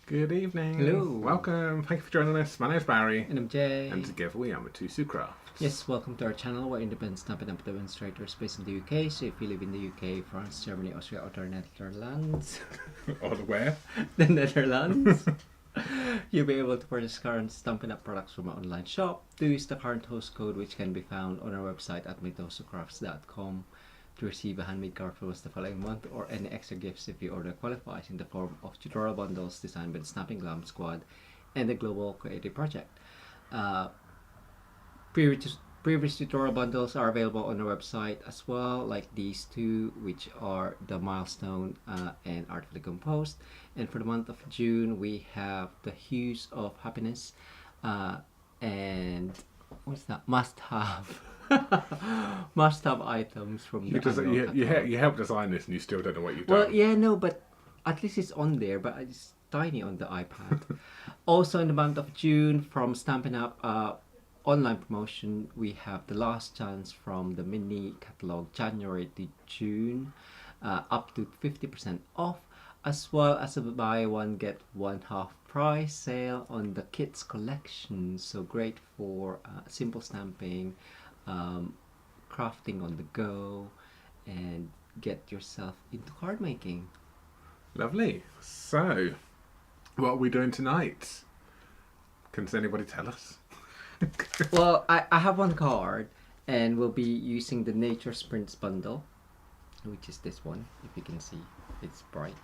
Good evening. Hello. Welcome. Thank you for joining us. My name's Barry. And I'm Jay. And together we are Mitosu Crafts. Yes, welcome to our channel. We're independent Stampin Up demonstrators based in the UK. So if you live in the UK, France, Germany, Austria, or the Netherlands, Or where? the Netherlands, you'll be able to purchase current Stampin Up products from our online shop. Do use the current host code, which can be found on our website at mitosocrafts.com to receive a handmade card for us the following month, or any extra gifts if your order qualifies, in the form of tutorial bundles designed by the Snapping Glam Squad and the Global Creative Project. Previous tutorial bundles are available on our website as well, like these two, which are the Milestone and Artfully Composed. And for the month of June, we have the Hues of Happiness and what's that? Must-have. Must-have items from the you helped design this and you still don't know what you've done. Well, yeah, no, but at least it's on there, but it's tiny on the iPad. Also in the month of June, from Stampin' Up online promotion, we have the last chance from the mini catalog January to June, up to 50% off, as well as a buy one get one half price sale on the kids collection. So great for simple stamping, crafting on the go, and get yourself into card making. Lovely. So, what are we doing tonight? Can anybody tell us? Well, I have one card, and we'll be using the Nature Sprints bundle, which is this one. If you can see, it's bright.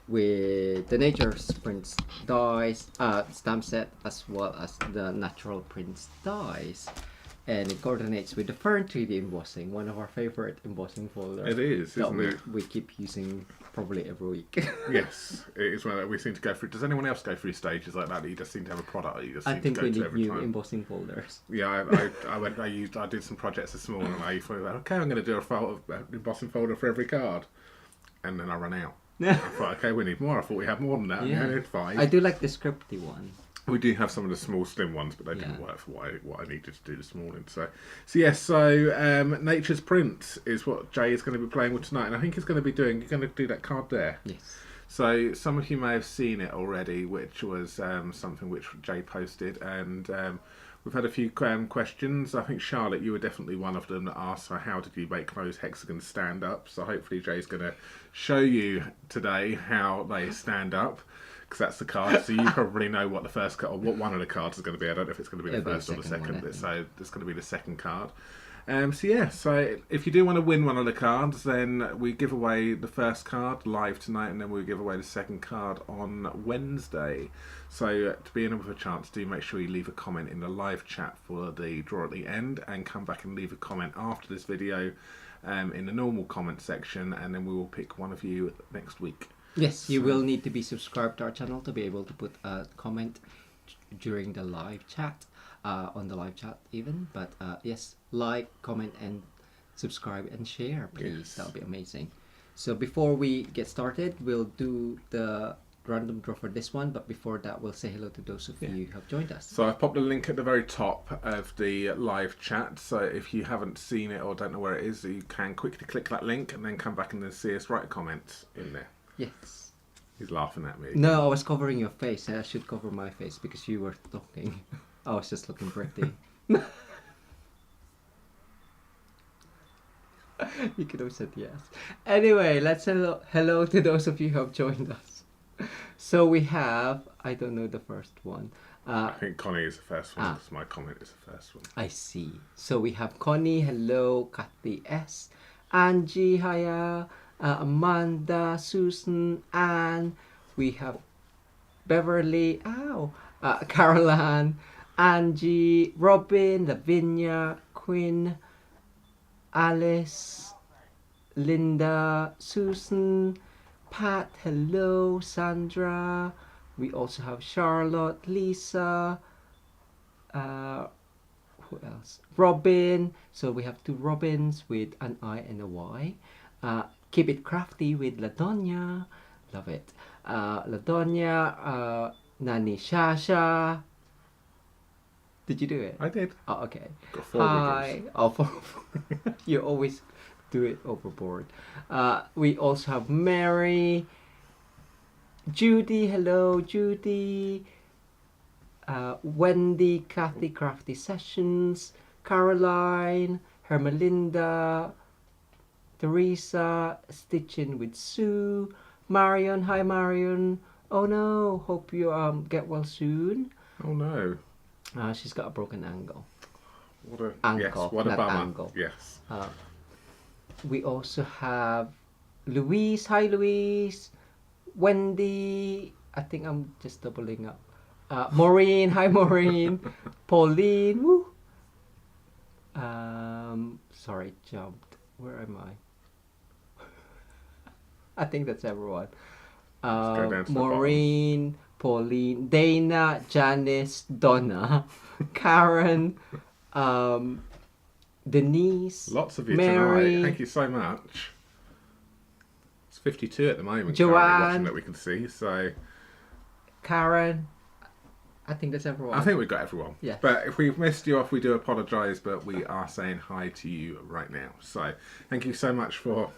With the Nature Prints dies, stamp set, as well as the Natural Prints dies, and it coordinates with the Fern 3D embossing, one of our favorite embossing folders. It is, isn't it? We keep using probably every week. Yes, it is one that we seem to go through. Does anyone else go through stages like that? You just seem to have a product that you just I seem think to we go to need every new time. embossing folders. Yeah, I did some projects this morning. And I thought, okay, I'm going to do a embossing folder for every card, and then I ran out. I thought, okay, we need more. I thought we had more than that. Yeah, it's fine. I do like the scripty one. We do have some of the small, slim ones, but they didn't work for what I needed to do this morning. So Nature's Prints is what Jay is going to be playing with tonight, and I think he's going to be doing. You're going to do that card there. Yes. So some of you may have seen it already, which was something which Jay posted, and we've had a few questions. I think Charlotte, you were definitely one of them that asked, so how did you make those hexagons stand up? So hopefully Jay's going to show you today how they stand up, because that's the card. So you probably know what the first card, or what one of the cards is going to be. I don't know if it's going to be the first or the second. So it's going to be the second card. So if you do want to win one of the cards, then we give away the first card live tonight, and then we'll give away the second card on Wednesday. So to be in with a chance, do make sure you leave a comment in the live chat for the draw at the end, and come back and leave a comment after this video in the normal comment section, and then we will pick one of you next week. Yes, you will need to be subscribed to our channel to be able to put a comment during the live chat, on the live chat even. But yes, like, comment, and subscribe and share, please. Yes. That would be amazing. So before we get started, we'll do the random draw for this one. But before that, we'll say hello to those of you who have joined us. So I've popped a link at the very top of the live chat. So if you haven't seen it or don't know where it is, you can quickly click that link and then come back and then see us write a comment in there. Yes. He's laughing at me. No, I was covering your face. I should cover my face because you were talking. I was just looking pretty. You could have said yes. Anyway, let's hello to those of you who have joined us. So we have, I don't know the first one. I think Connie is the first one, because my comment is the first one. I see. So we have Connie, hello, Kathy S, Angie, hiya, Amanda, Susan, Anne. We have Beverly, Caroline, Angie, Robin, Lavinia, Quinn, Alice, Linda, Susan, Pat, hello, Sandra. We also have Charlotte, Lisa, who else? Robin. So we have two Robins with an I and a Y. Keep It Crafty with Ladonia. Love it. Ladonia, Nani Shasha. Did you do it? I did. Oh, okay. Got 4 Hi. Oh, 4. You always do it overboard. We also have Mary, Judy, hello, Judy. Wendy, Kathy, Crafty Sessions, Caroline, Hermelinda, Teresa, Stitching with Sue, Marion, hi Marion. Oh no, hope you get well soon. Oh no. She's got a broken ankle. What a Ankle, yes, what a not bummer. angle. Yes. We also have Louise, hi Louise. Wendy, I think I'm just doubling up. Maureen, hi Maureen. Pauline, woo. Sorry, jumped. Where am I? I think that's everyone. go down to the Maureen, Pauline, Dana, Janice, Donna, Karen, Denise, Lots of you Mary, tonight. Thank you so much. It's 52 at the moment. Joanne. Currently watching that we can see. So Karen. I think that's everyone. I think we've got everyone. Yeah. But if we've missed you off, we do apologise. But we are saying hi to you right now. So thank you so much for.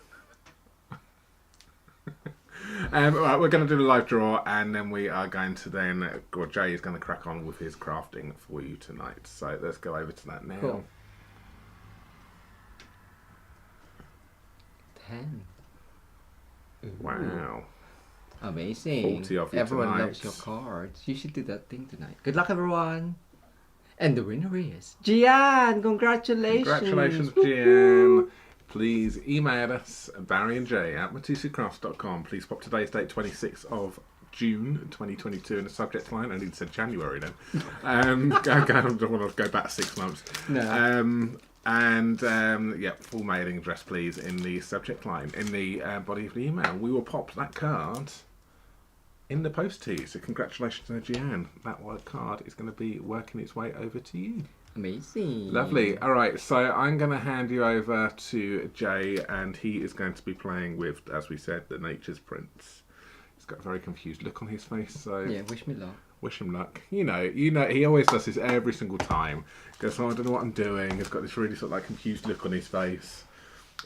Right, we're going to do the live draw, and then we are going to or Jay is going to crack on with his crafting for you tonight. So let's go over to that now. Cool. 10. Ooh. Wow. Amazing. 40 of you Everyone tonight. loves your cards. You should do that thing tonight. Good luck, everyone. And the winner is Gian. Congratulations. Congratulations, Woo-hoo. Gian. Please email us at barryandjay@mitosucrafts.com. Please pop today's date, 26th of June 2022 in the subject line. I need to say January then. I don't want to go back 6 months. No. Yeah, full mailing address please in the subject line, in the body of the email. We will pop that card in the post to you. So congratulations to Gian. That card is going to be working its way over to you. Amazing. Lovely. All right, so I'm going to hand you over to Jay, and he is going to be playing with, as we said, the Nature's Prince. He's got a very confused look on his face, so Yeah, wish me luck. wish him luck. You know, he always does this every single time. Goes, oh, I don't know what I'm doing. He's got this really sort of like confused look on his face,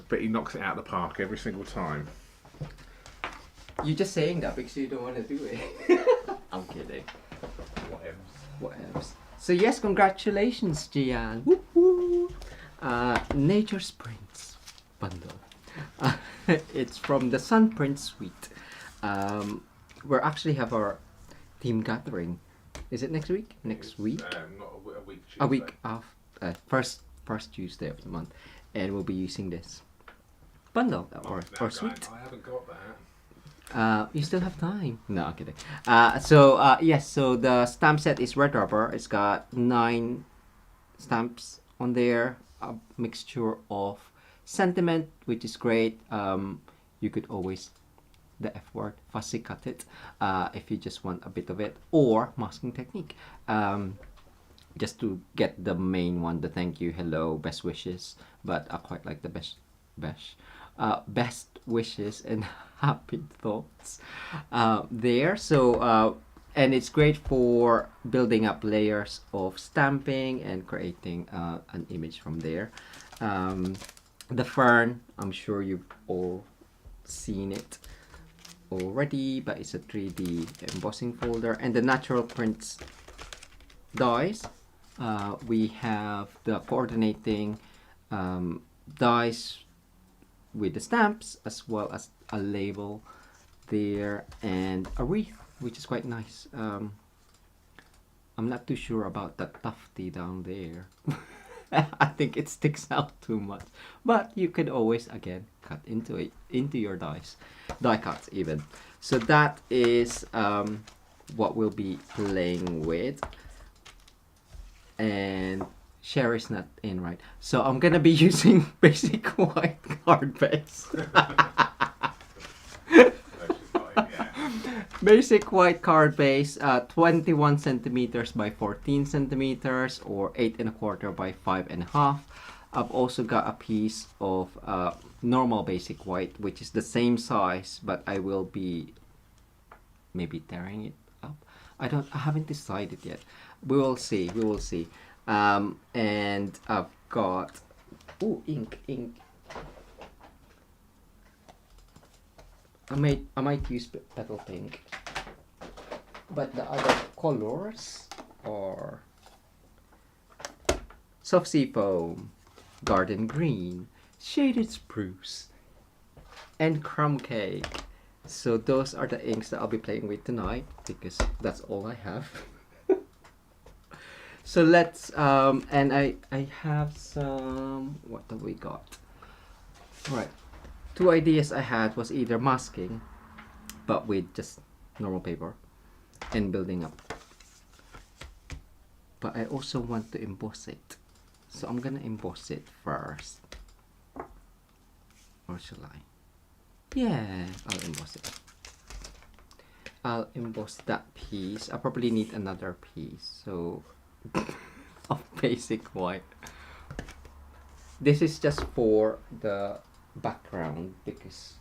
but he knocks it out of the park every single time. You're just saying that because you don't want to do it. I'm kidding. Whatevs. So yes, congratulations, Gian. Woo-hoo. Nature's Prince bundle. It's from the Sun Prince Suite. We actually have our team gathering. Is it next week? Next week? Not a week. Tuesday. A week after first Tuesday of the month, and we'll be using this bundle or suite. I haven't got that. You still have time. No, I'm kidding. Yes, so the stamp set is red rubber. It's got 9 stamps on there. A mixture of sentiment, which is great. You could always, the F word, fussy cut it if you just want a bit of it, or masking technique. Just to get the main one, the thank you, hello, best wishes. But I quite like the best wishes and happy thoughts there. So and it's great for building up layers of stamping and creating an image from there. The fern, I'm sure you've all seen it already, but it's a 3D embossing folder. And the natural prints dies, we have the coordinating dies with the stamps, as well as a label there and a wreath, which is quite nice. I'm not too sure about that tufty down there. I think it sticks out too much, but you could always again cut into it, into your die cuts even. So that is what we'll be playing with. And Sherry's not in, right? So I'm gonna be using basic white card base. Basic white card base, 21 centimeters by 14 centimeters, or 8 1/4 by 5 1/2. I've also got a piece of normal basic white, which is the same size, but I will be maybe tearing it up. I haven't decided yet. We will see. And I've got ink. I might use petal pink. But the other colors are soft sea foam, garden green, shaded spruce, and crumb cake. So those are the inks that I'll be playing with tonight because that's all I have. So let's and I have some, what have we got? Right. Two ideas I had was either masking but with just normal paper and building up. But I also want to emboss it. So I'm gonna emboss it first. Or shall I? Yeah, I'll emboss it. I'll emboss that piece. I probably need another piece. So of basic white. This is just for the background because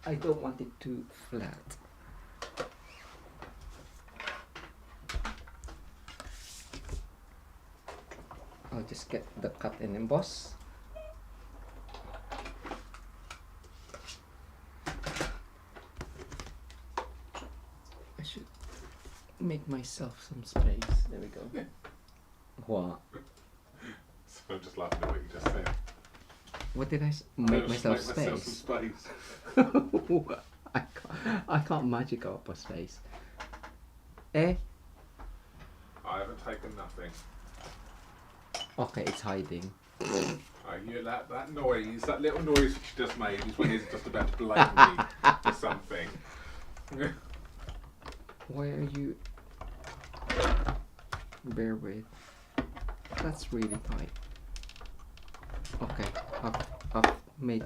I don't want it too flat. I'll just get the cut and emboss. I should make myself some space. There we go. What? So I'm just laughing at what you just said. What did I make myself Make space? myself some space. I can't magic up a space. Eh? I haven't taken nothing. Okay, it's hiding. I hear that noise, that little noise that you just made is when he's just about to blame me for something. Why are you... Bear with. That's really tight. Okay, I've made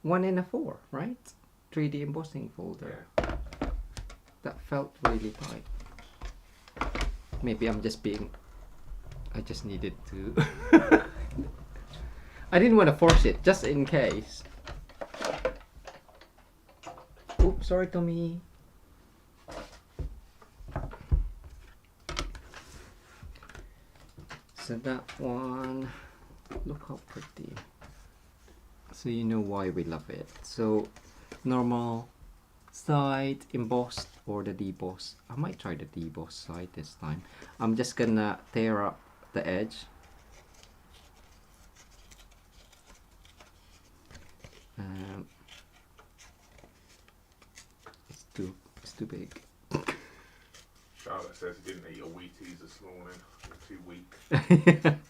1 and a 4, right? 3D embossing folder. Yeah. That felt really tight. Maybe I'm just being... I just needed to... I didn't want to force it, just in case. Oops, sorry Tommy. So that one, look how pretty. So you know why we love it. So normal side, embossed, or the deboss. I might try the deboss side this time. I'm just gonna tear up the edge. It's too big. Charlotte says he didn't eat a Wheaties this morning. You're too weak.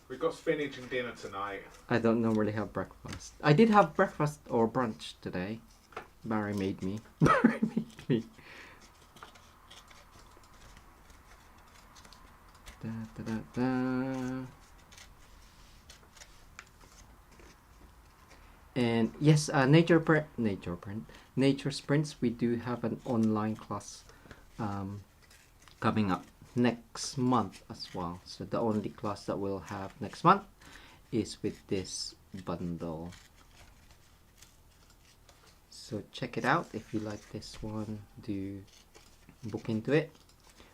We've got spinach and dinner tonight. I don't normally have breakfast. I did have breakfast or brunch today. Barry made me. Barry made me. Da, da, da, da. And yes, Nature Sprints. We do have an online class coming up next month as well. So the only class that we'll have next month is with this bundle. So check it out if you like this one. Do book into it.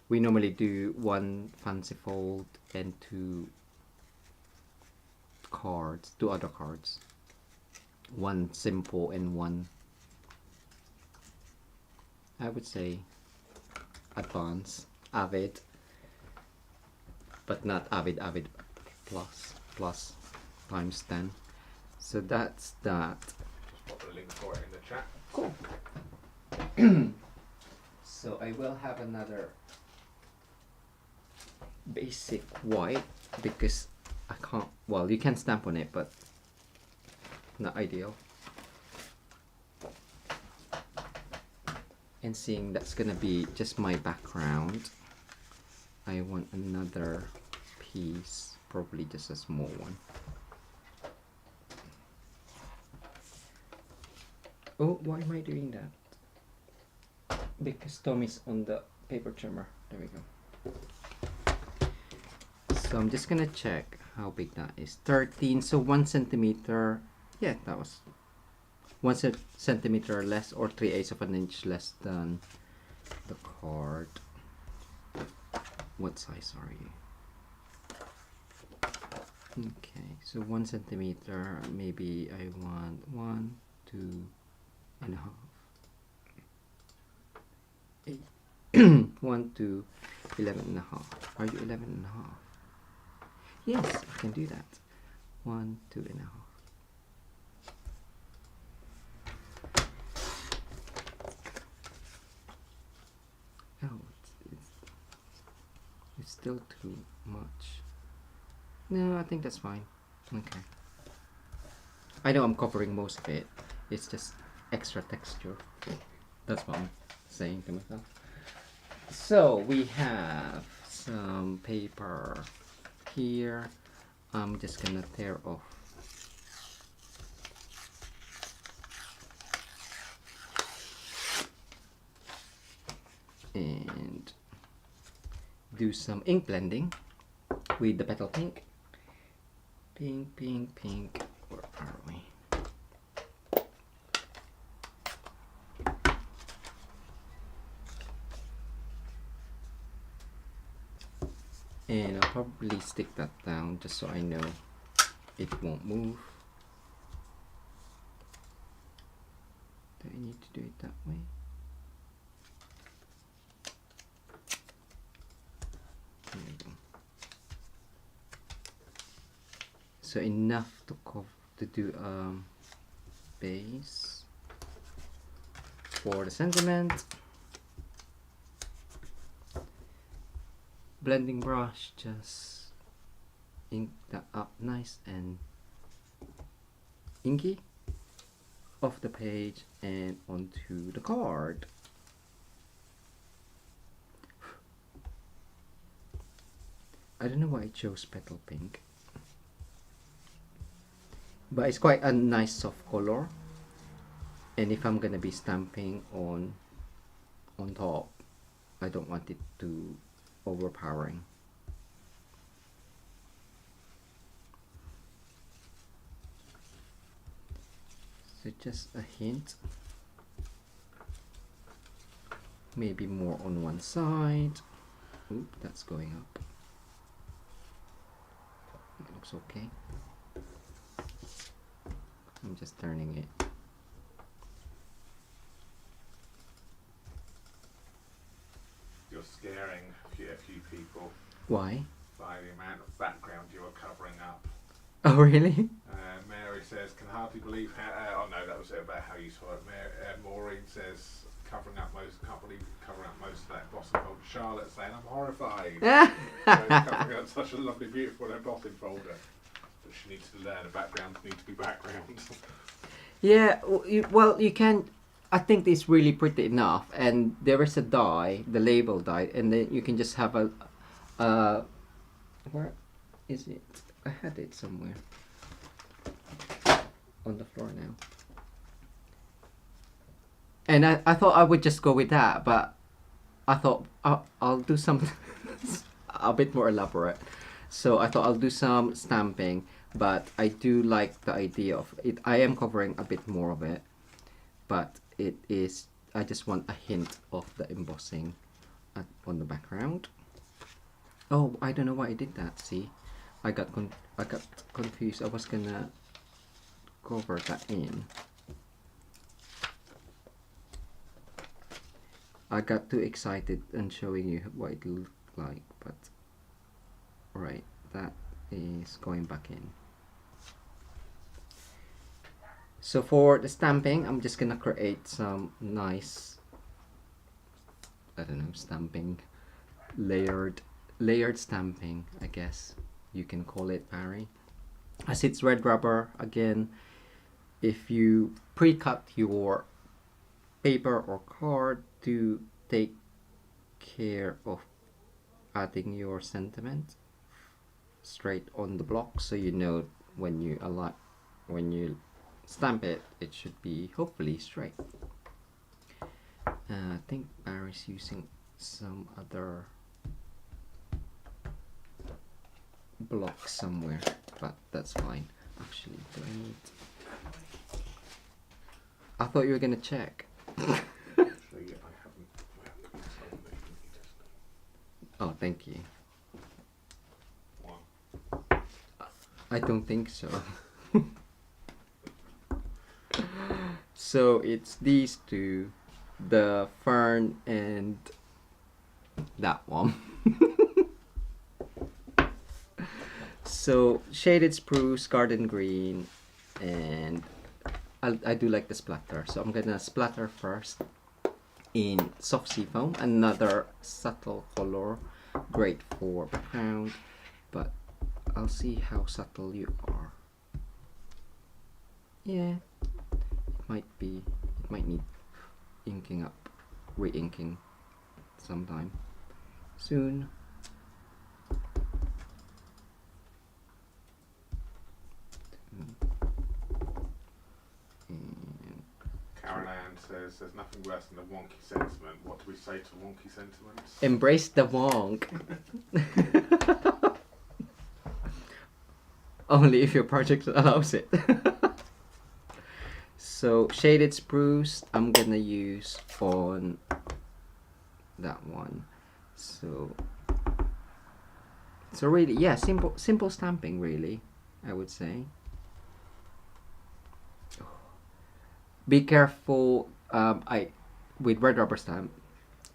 We normally do 1 fancy fold and 2 cards, 2 other cards. 1 simple and 1, I would say, advanced, avid, but not avid plus times 10. So that's that. Just put the link for it in the chat. Cool. So I will have another basic white because I can't, well, you can stamp on it, but not ideal. And seeing that's gonna be just my background, I want another piece, probably just a small one. Oh, why am I doing that? Because Tommy's on the paper trimmer. There we go. So I'm just gonna check how big that is. 13, so 1 centimeter. Yeah, that was 1 centimeter less, or 3/8 of an inch less than the card. What size are you? Okay, so 1 centimeter. Maybe I want 1, 2 and a half. 8, 1 to 11 and a half. Are you 11 and a half? Yes, I can do that. 1, 2 and a half. Oh, it's still too much. No, I think that's fine. Okay. I know I'm covering most of it. It's just extra texture. That's what I'm saying to myself. So we have some paper here. I'm just gonna tear off. And do some ink blending with the petal pink. Pink, pink, pink. Where are we? And I'll probably stick that down just so I know it won't move. Do I need to do it that way? There we go. So enough to do base for the sentiment. Blending brush, just ink that up nice and inky off the page and onto the card. I don't know why I chose petal pink, but it's quite a nice soft color, and if I'm gonna be stamping on top, I don't want it to overpowering. So just a hint, maybe more on one side. Oop, that's going up. It looks okay. I'm just turning it. You're scaring a few people. Why? By the amount of background you are covering up. Oh, really? Mary says, can hardly believe how. Oh no, that was about how you saw it. Maureen says, can't believe you're covering up most of that embossing folder. Charlotte saying, I'm horrified. Covering up such a lovely, beautiful embossing folder. But she needs to learn. The backgrounds need to be backgrounds. Yeah, well, you can. I think it's really pretty enough, and there is a die, the label die, and then you can just have a. Where is it? I had it somewhere on the floor now. And I thought I would just go with that, but I thought I'll do something a bit more elaborate. So I thought I'll do some stamping, but I do like the idea of it. I am covering a bit more of it, but it is, I just want a hint of the embossing on the background. Oh, I don't know why I did that. See, I got confused. I was gonna cover that in. I got too excited and showing you what it looked like, but right, that is going back in. So for the stamping, I'm just gonna create some nice, I don't know, stamping, layered stamping, I guess you can call it, Barry. As it's red rubber, again, if you pre-cut your paper or card, to take care of adding your sentiment straight on the block, so you know when you stamp it, it should be hopefully straight. I think Barry's using some other block somewhere, but that's fine. Actually, do I need? I thought you were gonna check. Actually, I haven't. Oh, thank you. One. I don't think so. So it's these two, the fern and that one. So shaded spruce, garden green, and I do like the splatter. So I'm gonna splatter first in soft seafoam, another subtle color, great for background, but I'll see how subtle you are. Yeah, it might need inking up, re-inking sometime soon. Karen Ann says there's nothing worse than a wonky sentiment. What do we say to wonky sentiments? Embrace the wonk. Only if your project allows it. So shaded spruce I'm gonna use on that one. So really, yeah, simple stamping really, I would say. Be careful, with red rubber stamp,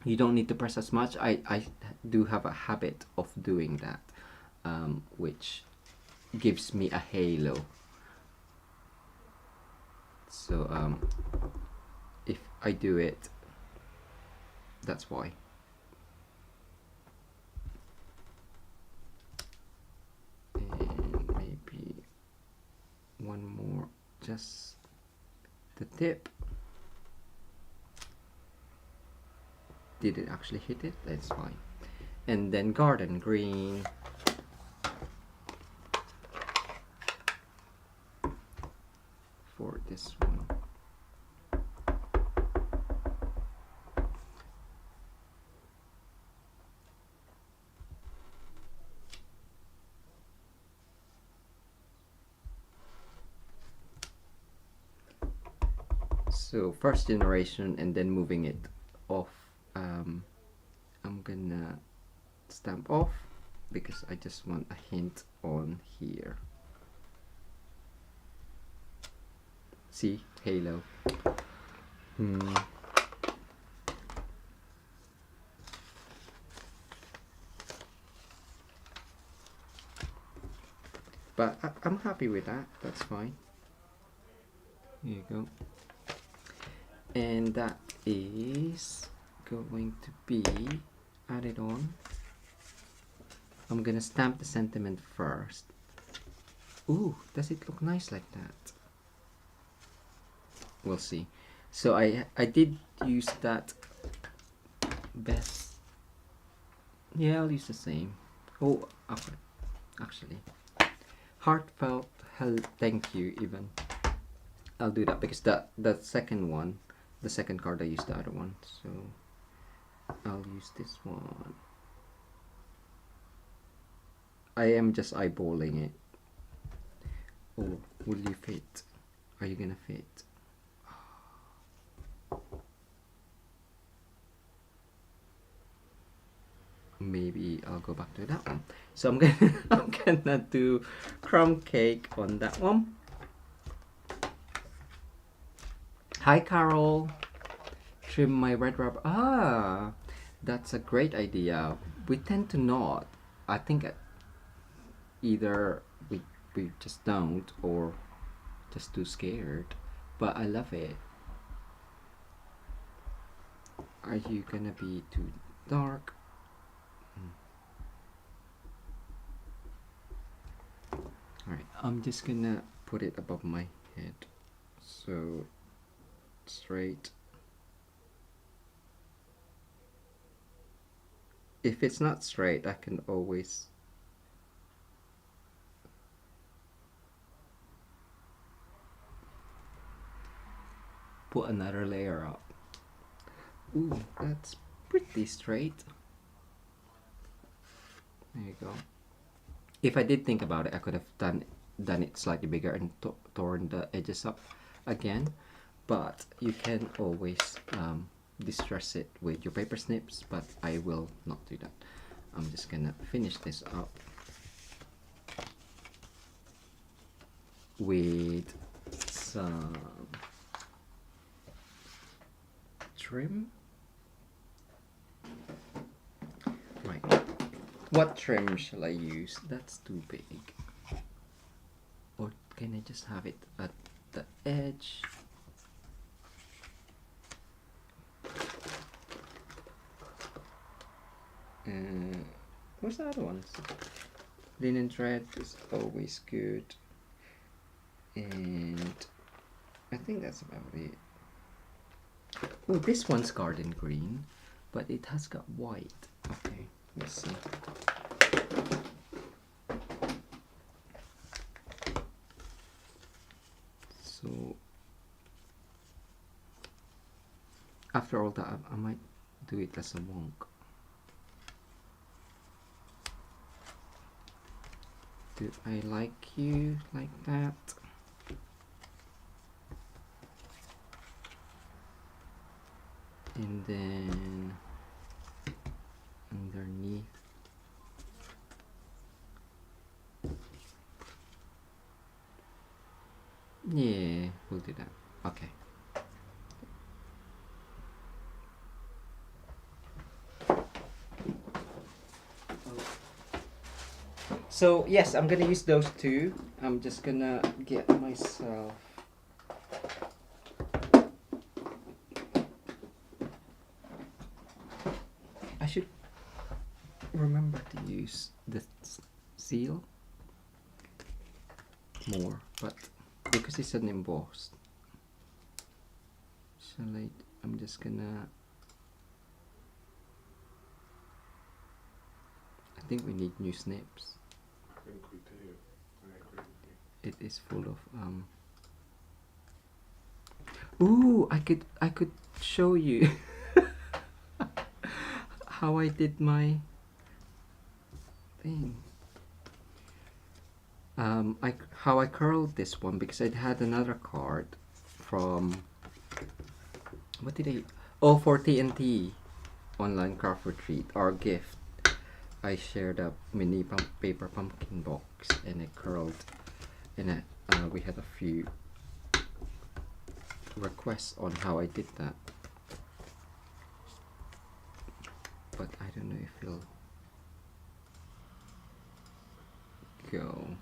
you don't need to press as much. I do have a habit of doing that, which gives me a halo. So if I do it, that's why. And maybe one more, just the tip. Did it actually hit it? That's fine. And then garden green. For this one. So first generation and then moving it off. I'm gonna stamp off because I just want a hint on here. See, halo. But I'm happy with that. That's fine. Here you go. And that is going to be added on. I'm gonna stamp the sentiment first. Ooh, does it look nice like that? We'll see. So I did use that best. Yeah, I'll use the same. Oh, okay. Actually, heartfelt thank you even. I'll do that because the second one, the second card, I used the other one, so I'll use this one. I am just eyeballing it. Oh, will you fit? Are you gonna fit? Maybe I'll go back to that one. So I'm gonna do crumb cake on that one. Hi Carol. Trim my red rubber. Ah, that's a great idea. We tend to not. I think either we just don't, or just too scared. But I love it. Are you gonna be too dark? Alright, I'm just gonna put it above my head. So straight. If it's not straight, I can always put another layer up. Ooh, that's pretty straight. There you go. If I did think about it, I could have done it slightly bigger and torn the edges up again, but you can always distress it with your paper snips, but I will not do that. I'm just gonna finish this up with some trim. What trim shall I use? That's too big. Or can I just have it at the edge? Where's the other ones? Linen thread is always good. And I think that's about it. Oh, this one's garden green, but it has got white. Okay, let's see. So after all that, I might do it as a wonk. Do I like you like that? And then underneath, yeah, we'll do that. Okay. So yes, I'm gonna use those two. I'm just gonna get myself I should remember to use the seal more, but because it's an embossed, shall I? I'm just gonna. I think we need new snips. I think we do. I agree with you. It is full of Ooh, I could show you how I did my thing. How I curled this one, because I'd had another card from, what did I, oh, for TNT online craft retreat, our gift. I shared a mini paper pumpkin box, and I curled, and we had a few requests on how I did that, but I don't know if it'll go.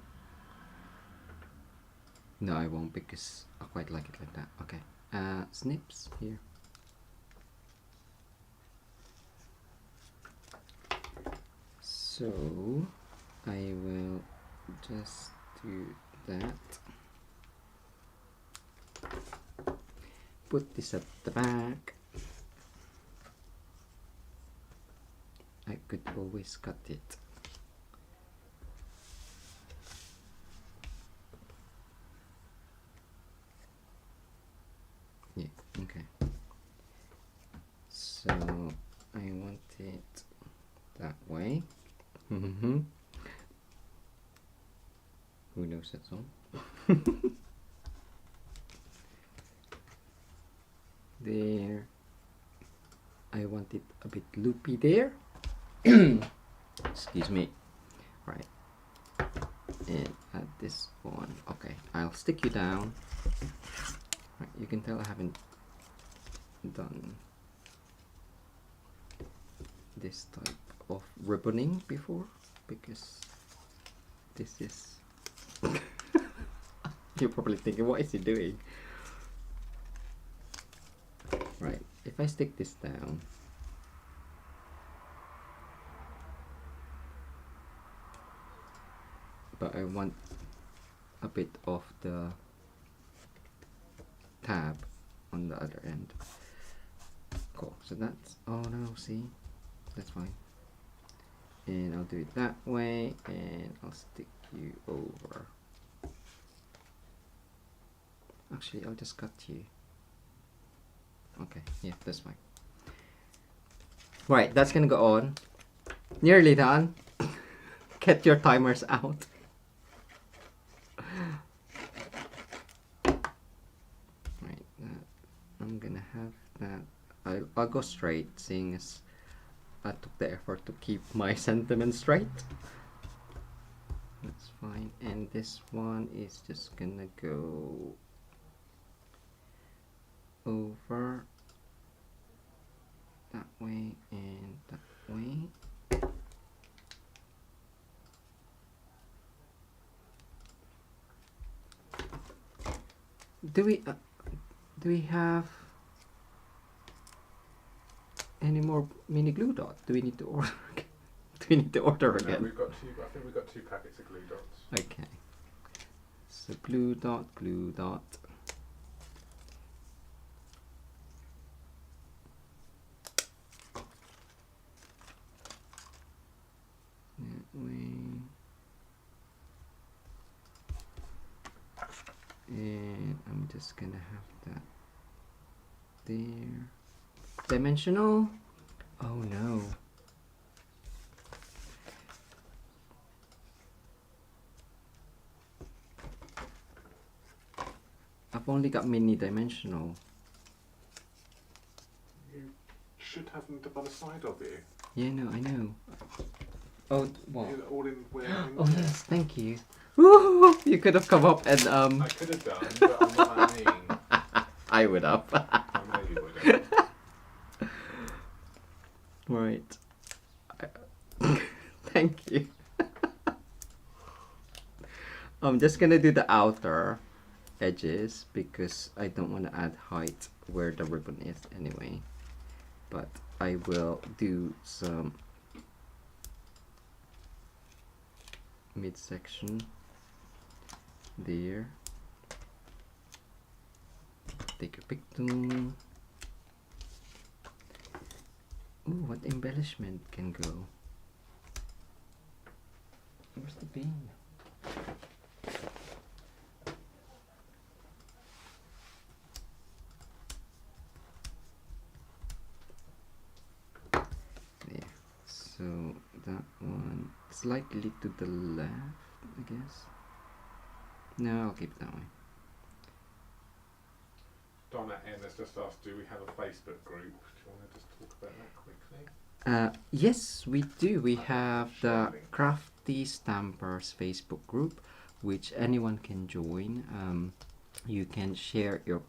No, I won't, because I quite like it like that. Okay, snips here. So I will just do that. Put this at the back. I could always cut it. Yeah, okay. So I want it that way. Who knows that song? There. I want it a bit loopy there. Excuse me. Right. And add this one. Okay, I'll stick you down. Right, you can tell I haven't done this type of ribboning before, because this is you're probably thinking, what is he doing? Right, if I stick this down, but I want a bit of the tab on the other end. Cool, so that's, oh no, see, that's fine. And I'll do it that way, and I'll stick you over. Actually, I'll just cut you. Okay, yeah, that's fine. Right, that's gonna go on. Nearly done. Get your timers out. Right, I'm gonna have that. I'll go straight, seeing as I took the effort to keep my sentiments straight. That's fine. And this one is just gonna go over that way and that way. Do we have any more mini glue dots? Do we need to order again? Do we need to order again? We've got two. I think we've got 2 packets of glue dots. Okay. So glue dot, glue dot. That way. And I'm just gonna have that there. Dimensional? Oh no. I've only got mini dimensional. You should have them by the side of you. Yeah, no, I know. Oh, what? All in where. Oh yes, thank you. Woo! You could have come up and I could have done, but I'm not that mean. I would have. I know you would have. Right. Thank you. I'm just gonna do the outer edges because I don't want to add height where the ribbon is anyway. But I will do some midsection there. Take a picture. Ooh, what embellishment can go? Where's the bean? There. So that one slightly to the left, I guess. No, I'll keep it that way. Donna N has just asked, do we have a Facebook group? Do you want to just talk about that quickly? Yes, we do. We have the Crafty Stampers Facebook group, which anyone can join. You can share your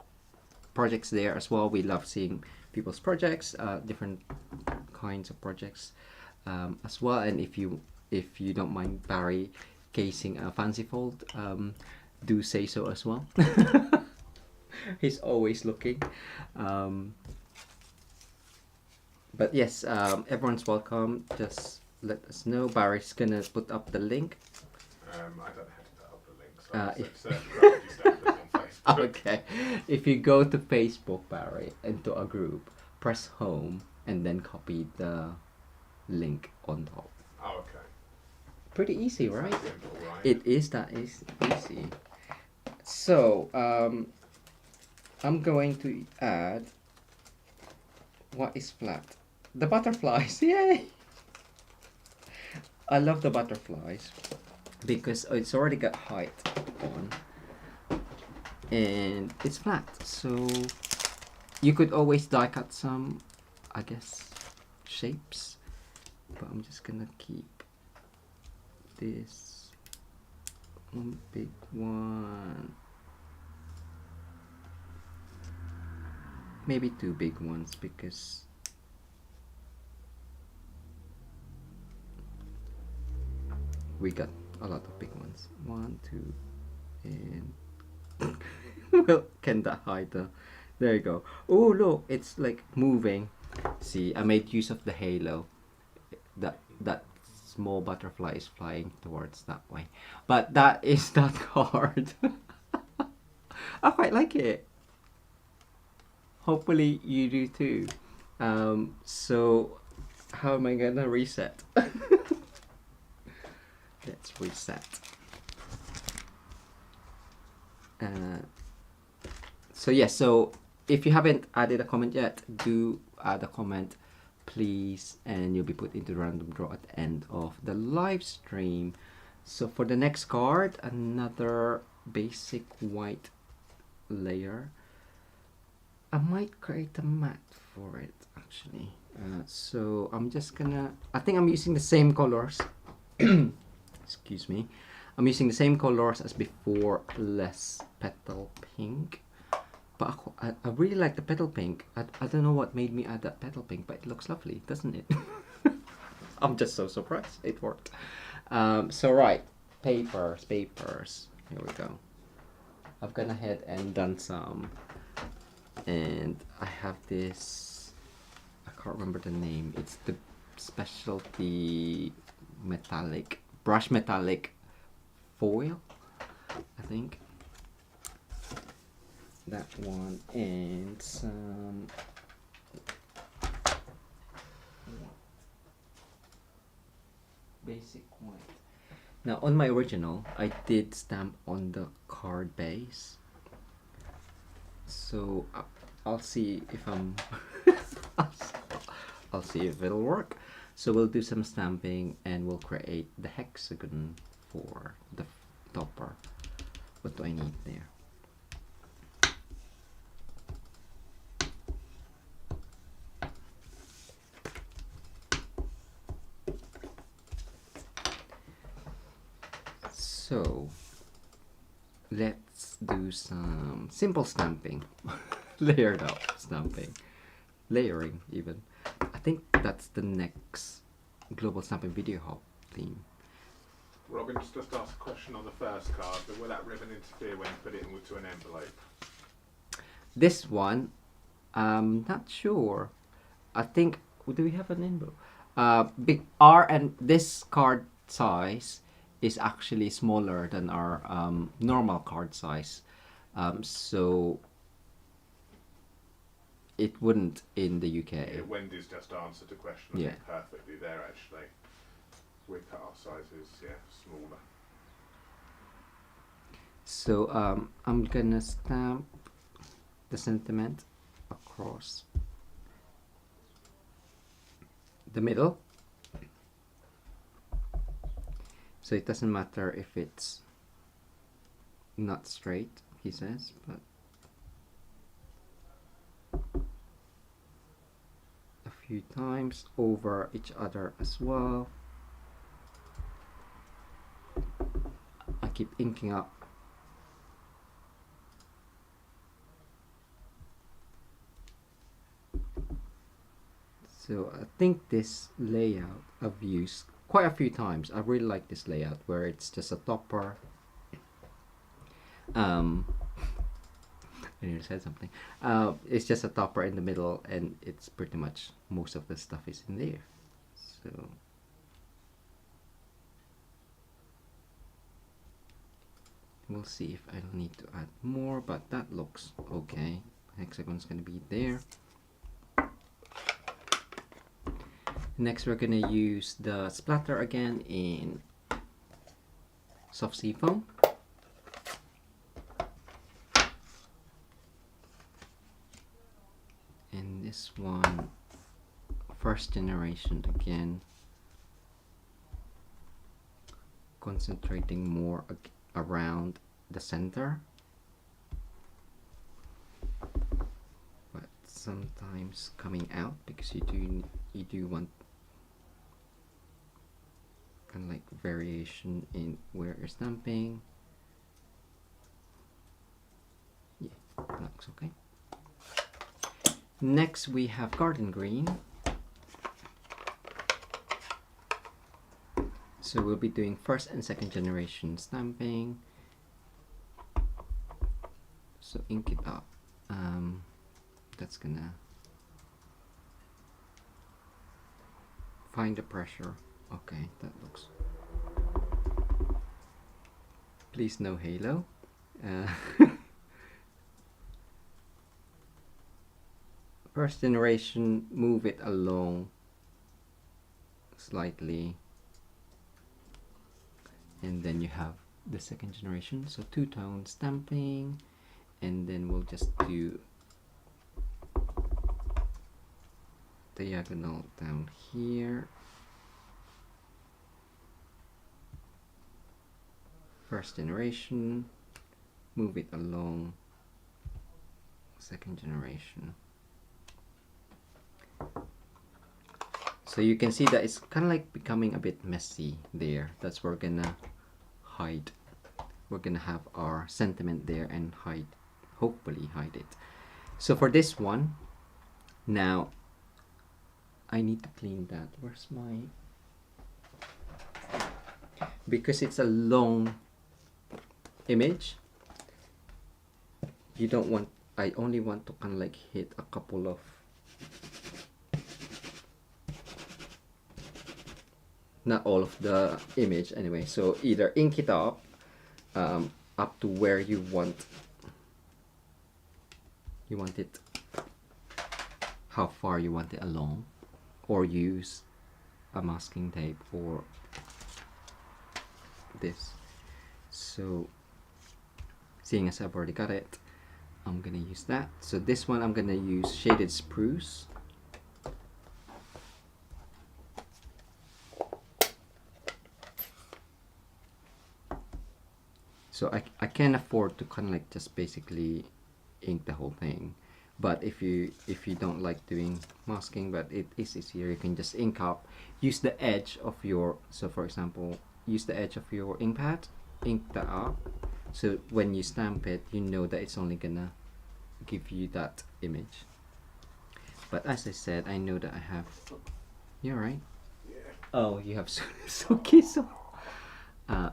projects there as well. We love seeing people's projects, different kinds of projects as well. And if you don't mind Barry casing a fancy fold, do say so as well. He's always looking. But yes, everyone's welcome. Just let us know. Barry's gonna put up the link. I don't know how to put up the link, so search Crafty Stampers on Facebook. Okay. If you go to Facebook, Barry, into a group, press home, and then copy the link on top. Oh, okay. Pretty easy, right? Simple, right? It is. That is easy. So, I'm going to add what is flat. The butterflies, yay! I love the butterflies because it's already got height on and it's flat. So you could always die cut some, I guess, shapes. But I'm just gonna keep this one big one. Maybe 2 big ones because we got a lot of big ones. 1, 2, and well, can that hide the? There you go. Oh look, it's like moving. See, I made use of the halo. That small butterfly is flying towards that way, but that is not hard. I quite like it. Hopefully you do too. So how am I gonna reset? Let's reset. So yes, so if you haven't added a comment yet, do add a comment please, and you'll be put into the random draw at the end of the live stream. So for the next card, another basic white layer. I might create a mat for it actually. So I'm just gonna, I think I'm using the same colors. Excuse me. I'm using the same colors as before, less petal pink. But I really like the petal pink. I don't know what made me add that petal pink, but it looks lovely, doesn't it? I'm just so surprised it worked. So right, papers. Here we go. I've gone ahead and done some, and I have this, I can't remember the name, it's the specialty metallic, brush metallic foil, I think. That one, and some basic white. Now on my original, I did stamp on the card base, so I'll see if I'm I'll see if it'll work. So we'll do some stamping and we'll create the hexagon for the topper. What do I need there? So let's do some simple stamping, layered up stamping, layering even. I think that's the next global stamping video hop theme. Robin's just asked a question on the first card, but will that ribbon interfere when you put it into an envelope? This one, I'm not sure. I think, do we have an envelope? Big R, and this card size is actually smaller than our normal card size, so it wouldn't in the UK. Yeah, Wendy's just answered the question perfectly there actually. With our sizes, smaller. So I'm gonna stamp the sentiment across the middle. So it doesn't matter if it's not straight, he says, but a few times over each other as well. I keep inking up. So I think this layout I've used quite a few times. I really like this layout where it's just a topper. I nearly said something. It's just a topper in the middle, and it's pretty much most of the stuff is in there. So we'll see if I'll need to add more, but that looks okay. Hexagon's gonna be there. Next, we're gonna use the splatter again in soft seafoam. And this one, first generation again, concentrating more around the center, but sometimes coming out because you do want kind of like variation in where you're stamping. Yeah, that looks okay. Next we have garden green. So we'll be doing first and second generation stamping. So ink it up. That's gonna find the pressure. Okay, that looks. Please no halo. First generation, move it along slightly, and then you have the second generation, so two-tone stamping, and then we'll just do diagonal down here. First generation, move it along second generation. So you can see that it's kind of like becoming a bit messy there. That's where we're gonna hide. We're gonna have our sentiment there and hide, hopefully hide it. So for this one, now I need to clean that. Where's my, because it's a long image, you don't want, I only want to kind of like hit a couple of, not all of the image anyway. So either ink it up to where you want it, how far you want it along, or use a masking tape or this. So seeing as I've already got it, I'm gonna use that. So this one I'm gonna use shaded spruce. So I can afford to kind of like just basically ink the whole thing, but if you don't like doing masking, but it is easier, you can just ink up, use the edge of your, so for example, use the edge of your ink pad, ink that up, so when you stamp it, you know that it's only gonna give you that image. But as I said, I know that I have, you're right. Yeah. Oh, you have Suki, so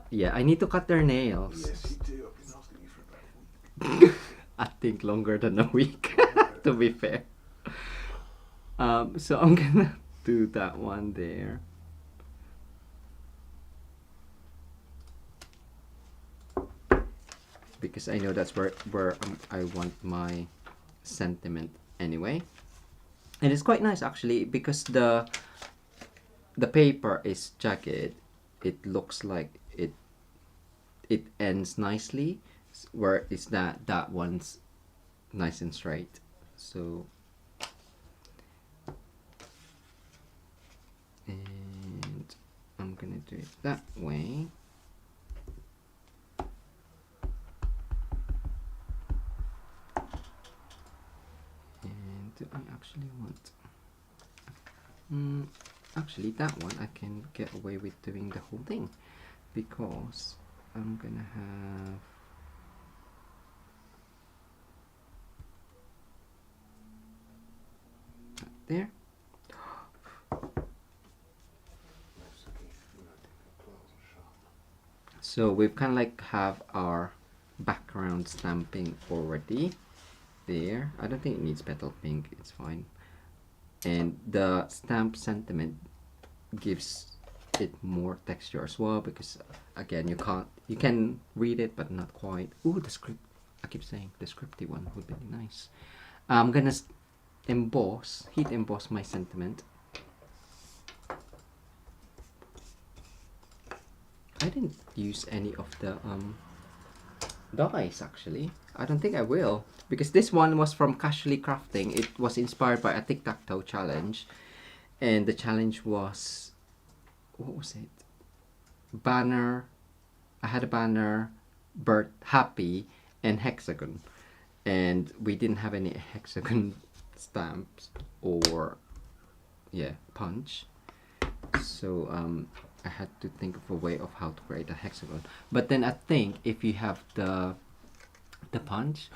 yeah, I need to cut their nails. Yes, you do. I've been asking you for about a week. I think longer than a week, to be fair. So I'm gonna do that one there. Because I know that's where I want my sentiment anyway. And it's quite nice actually, because the paper is jagged. It looks like it ends nicely, where is that one's nice and straight. So, and I'm gonna do it that way. And do I actually want, actually that one I can get away with doing the whole thing, because I'm gonna have that there. So we've kind of like have our background stamping already there. I don't think it needs petal pink, it's fine. And the stamp sentiment gives it more texture as well, because again, you can read it but not quite. Ooh, the script, I keep saying the scripty one would be nice. I'm gonna heat emboss my sentiment. I didn't use any of the dies actually. I don't think I will, because this one was from Casually Crafting. It was inspired by a tic-tac-toe challenge, and the challenge was, what was it? Banner. I had a banner, bird, happy, and hexagon, and we didn't have any hexagon stamps or punch. So I had to think of a way of how to create a hexagon. But then I think if you have the punch,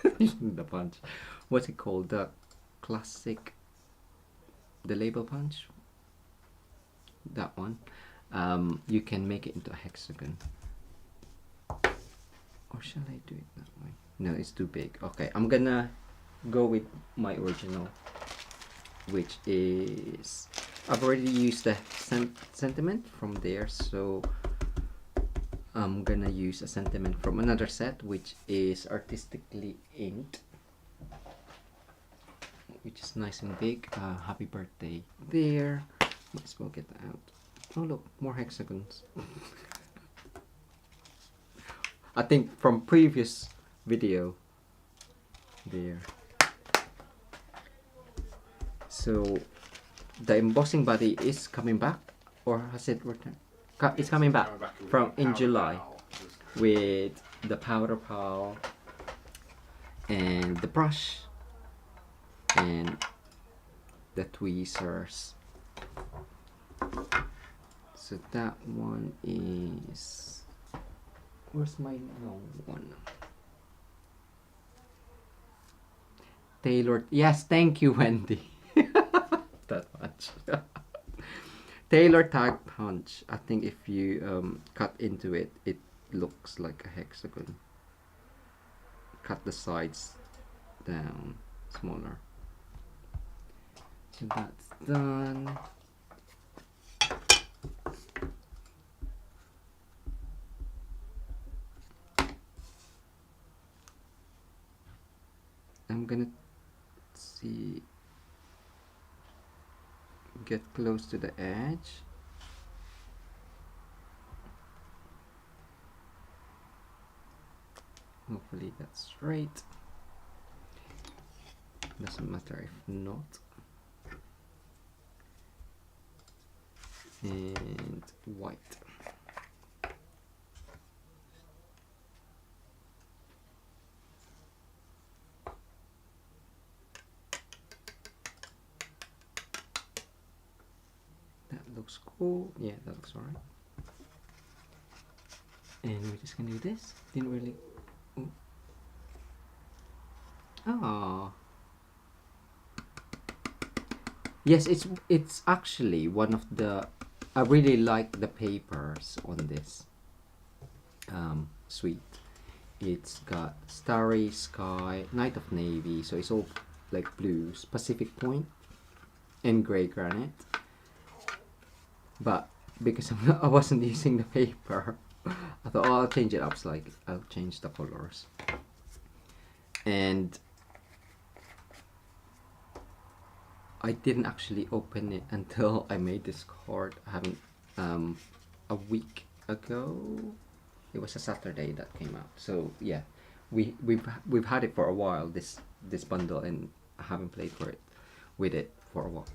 the punch, what's it called? The classic, the label punch. That one, you can make it into a hexagon. Or shall I do it that way? No, it's too big. Okay, I'm gonna go with my original, which is, I've already used the sentiment from there, so I'm gonna use a sentiment from another set, which is artistically inked, which is nice and big. Happy birthday there. Might as well get that out. Oh look, more hexagons. I think from previous video there. So the embossing body is coming back, or has it returned? It's coming back from in July with the powder pal and the brush and the tweezers. So that one is, where's my long one? Tailored. Yes, thank you, Wendy. That much. Tailor tag punch. I think if you cut into it, it looks like a hexagon. cut the sides down smaller. So that's done. I'm gonna see, get close to the edge. Hopefully that's straight. Doesn't matter if not. And white. That looks cool. Yeah, that looks alright. And we're just gonna do this. Didn't really. Oh. Yes, it's actually one of the. I really like the papers on this suite. It's got Starry Sky, Night of Navy, so it's all like blues, Pacific Point, and gray granite. But because I wasn't using the paper, I thought, oh, I'll change it up. So like I'll change the colors. And I didn't actually open it until I made this card. I haven't. A week ago, it was a Saturday that came out. So yeah, we've had it for a while. This bundle, and I haven't played with it for a while.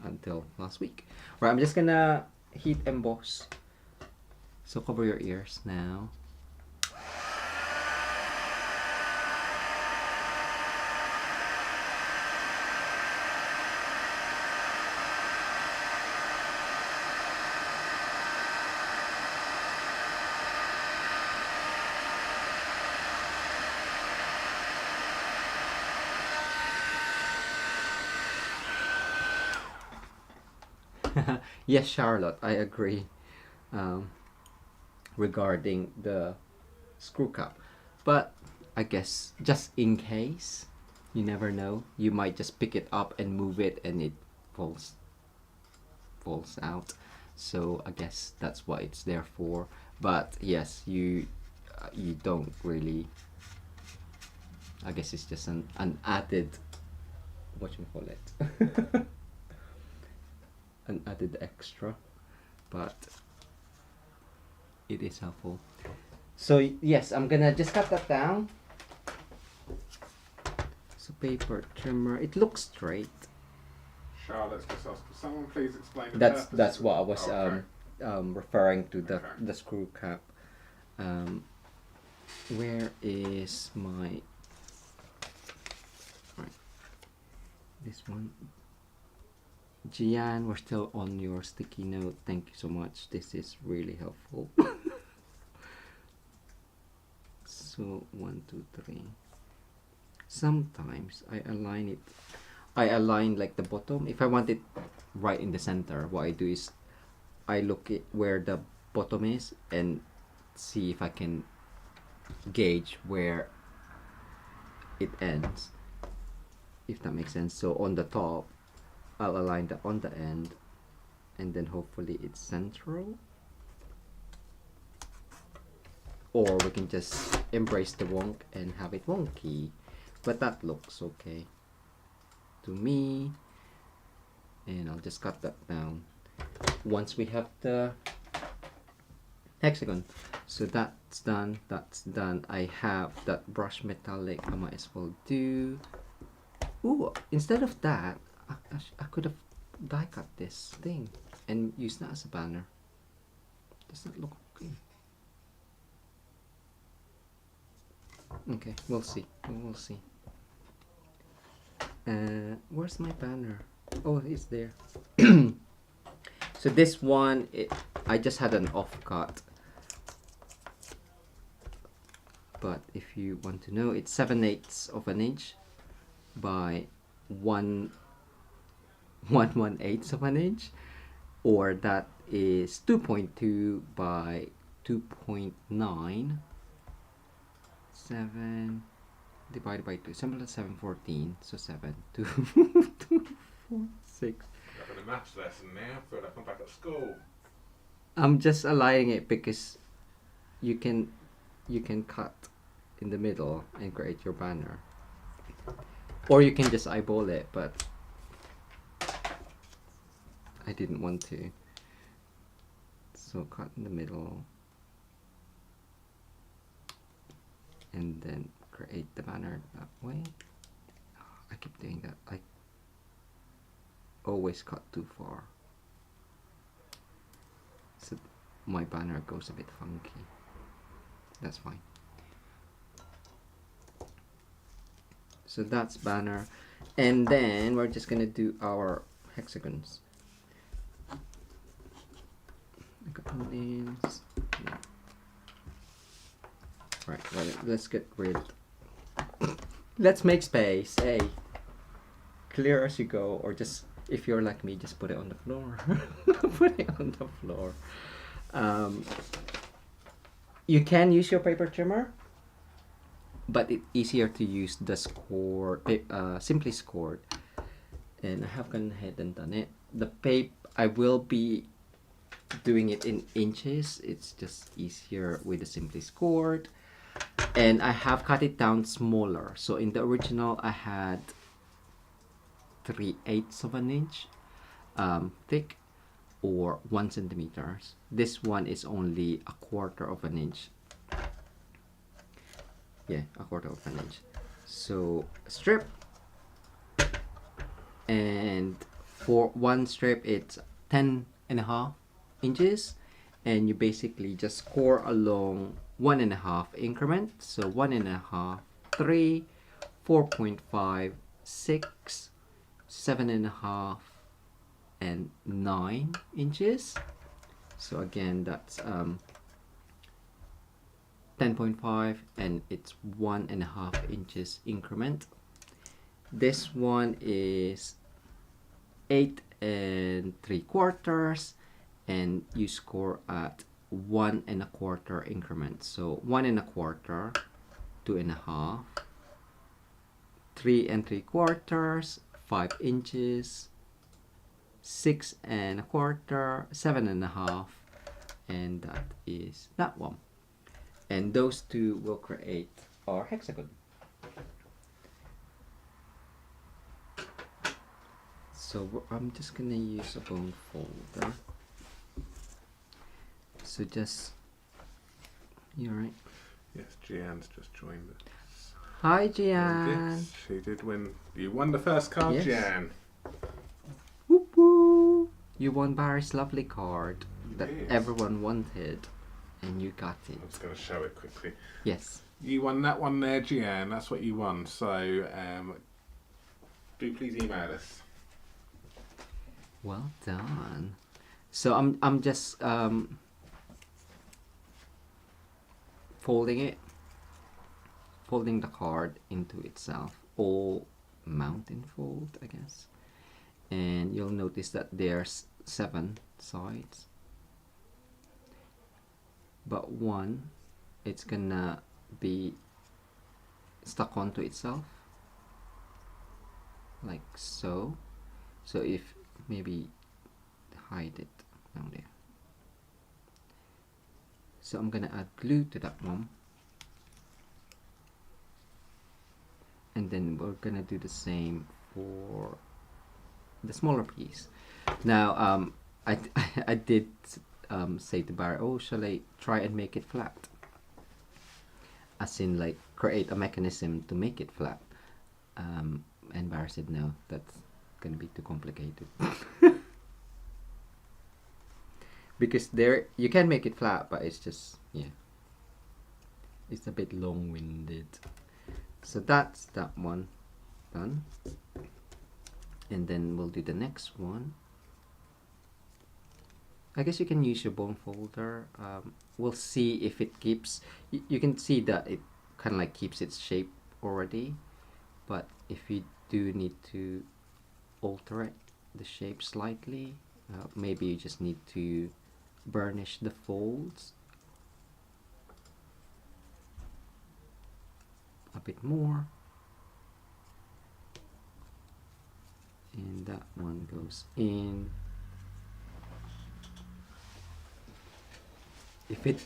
Until last week. Right, I'm just gonna heat emboss. So cover your ears now. Yes, Charlotte, I agree regarding the screw cap. But I guess just in case, you never know, you might just pick it up and move it and it falls out. So I guess that's what it's there for. But yes, you don't really, I guess it's just an added, what you call it, an added extra, but it is helpful. So yes, I'm gonna just cut that down. So paper trimmer, it looks straight. Charlotte's just asked, could someone please explain the That's purpose that's of what I was referring to, the Okay. the screw cap. Where is my, right, this one. Gian, we're still on your sticky note. Thank you so much. This is really helpful. So 1, 2, 3. Sometimes I align like the bottom. If I want it right in the center, what I do is I look at where the bottom is and see if I can gauge where it ends, if that makes sense. So on the top, I'll align that on the end, and then hopefully it's central. Or we can just embrace the wonk and have it wonky, but that looks okay to me. And I'll just cut that down once we have the hexagon. So that's done, that's done. I have that brush metallic, I might as well do. Ooh, instead of that, I could have die cut this thing and use that as a banner. Does that look okay? Okay, we'll see. We'll see. Where's my banner? Oh, it's there. So this one, I just had an offcut. But if you want to know, it's 7/8 of an inch by 1/1/8 of an inch, or that is 2.2 by 2.9. 7 divided by 2. 7 plus 7, 14. So 7, 2, 2, 4, 6. Having a maths lesson now. I feel like I'm back at school. I'm just aligning it because you can cut in the middle and create your banner, or you can just eyeball it, but I didn't want to, so cut in the middle and then create the banner that way. I keep doing that. I always cut too far, so my banner goes a bit funky. That's fine. So that's banner, and then we're just gonna do our hexagons. I got names. Yeah. Right, let's get rid. Let's make space. Hey, clear as you go, or just, if you're like me, just put it on the floor. Put it on the floor. You can use your paper trimmer, but it's easier to use the score, simply scored. And I have gone ahead and done it. The paper, I will be doing it in inches. It's just easier with the simply scored. And I have cut it down smaller. So in the original, I had 3/8 of an inch thick, or 1 centimeter. This one is only 1/4 of an inch. Yeah, 1/4 of an inch. So strip, and for one strip it's 10.5 inches, and you basically just score along 1.5 increment. So 1.5, 3, 4.5, 6, 7.5, and 9 inches. So again, that's 10.5, and it's 1.5 inches increment. This one is 8 3/4, and you score at 1.25 increments. So 1.25, 2.5, 3 3/4, 5 inches, 6.25, 7.5, and that is that one. And those two will create our hexagon. So I'm just gonna use a bone folder. So just, you alright? Yes, Gianne's just joined us. Hi, Gian. Yes, she did win. You won the first card, Yes. Gianne. Whoop whoop! You won Barry's lovely card that Yes. everyone wanted, and you got it. I'm just going to show it quickly. Yes. You won that one there, Gianne. That's what you won. So do please email us. Well done. So I'm just folding the card into itself, all mountain fold, I guess. And you'll notice that there's 7 sides, but one, it's gonna be stuck onto itself like so. So if maybe hide it down there. So I'm gonna add glue to that one, and then we're gonna do the same for the smaller piece. Now I did say to Barry, oh, shall I try and make it flat, as in like create a mechanism to make it flat, and Barry said no, that's gonna be too complicated. Because there you can make it flat, but it's just, yeah, it's a bit long-winded. So that's that one done, and then we'll do the next one. I guess you can use your bone folder. We'll see if it keeps, you can see that it kind of like keeps its shape already, but if you do need to alter it, the shape slightly, maybe you just need to burnish the folds. a bit more, and that one goes in. If it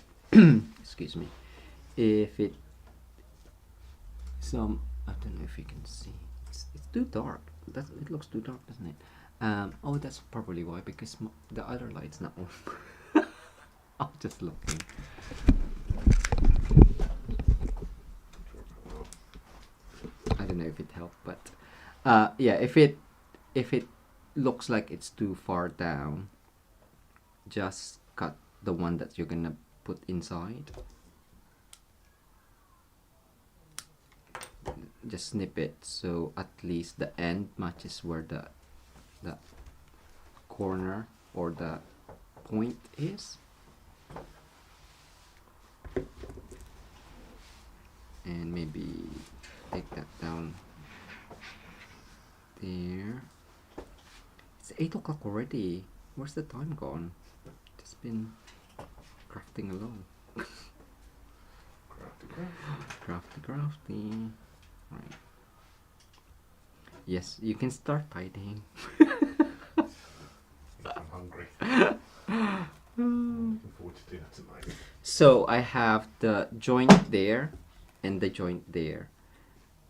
excuse me, if it some, I don't know if you can see, it's too dark. It looks too dark, doesn't it? Oh, that's probably why, because the other light's not on. I'm just looking. I don't know if it helped, but yeah, if it looks like it's too far down, just cut the one that you're gonna put inside. Just snip it so at least the end matches where the corner or the point is. And maybe take that down there. It's 8 o'clock already. Where's the time gone? Just been crafting along. Crafty. Right. Yes, you can start tidying. I'm hungry. I'm looking forward to dinner tonight. So I have the joint there and the joint there.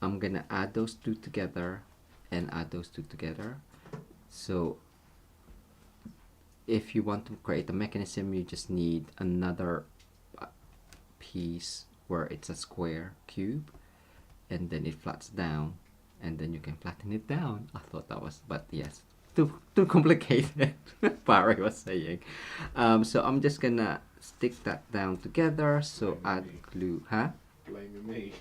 I'm gonna add those two together and add those two together. So if you want to create a mechanism, you just need another piece where it's a square cube, and then it flats down, and then you can flatten it down. I thought that was, but yes, too complicated. Barry was saying. So I'm just gonna stick that down together. So add glue, huh? Blaming me.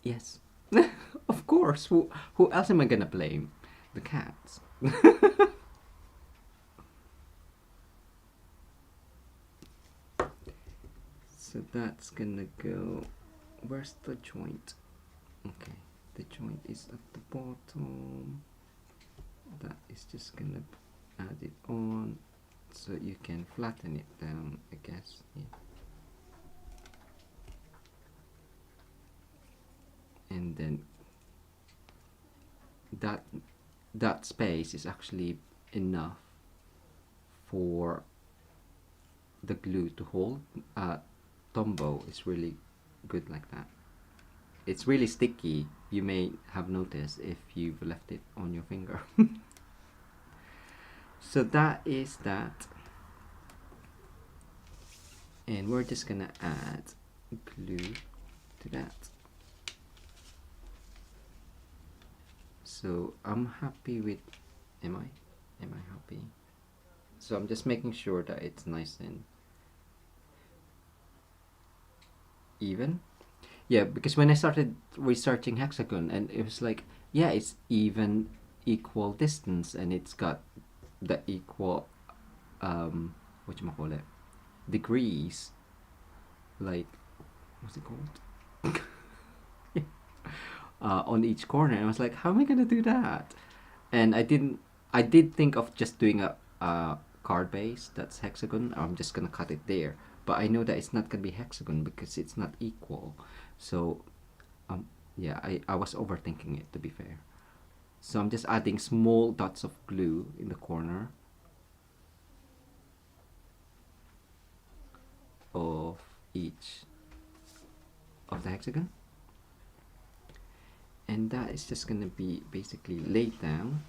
Yes, of course. Who else am I gonna blame? The cats. So that's gonna go. Where's the joint? Okay, the joint is at the bottom. That is just gonna add it on, so you can flatten it down, I guess. Yeah. And then that space is actually enough for the glue to hold. Tombow is really good like that. It's really sticky. You may have noticed if you've left it on your finger. So that is that. And we're just gonna add glue to that. So I'm happy with, am I happy? So I'm just making sure that it's nice and even. Yeah, because when I started researching Hexagon, and it was like, yeah, it's even, equal distance, and it's got the equal whatchamacallit, degrees, like, what's it called? On each corner. And I was like, how am I gonna do that? And I did think of just doing a card base that's hexagon. I'm just gonna cut it there, but I know that it's not gonna be hexagon because it's not equal. So yeah, I was overthinking it, to be fair. So I'm just adding small dots of glue in the corner of each of the hexagon, and that is just gonna be basically laid down.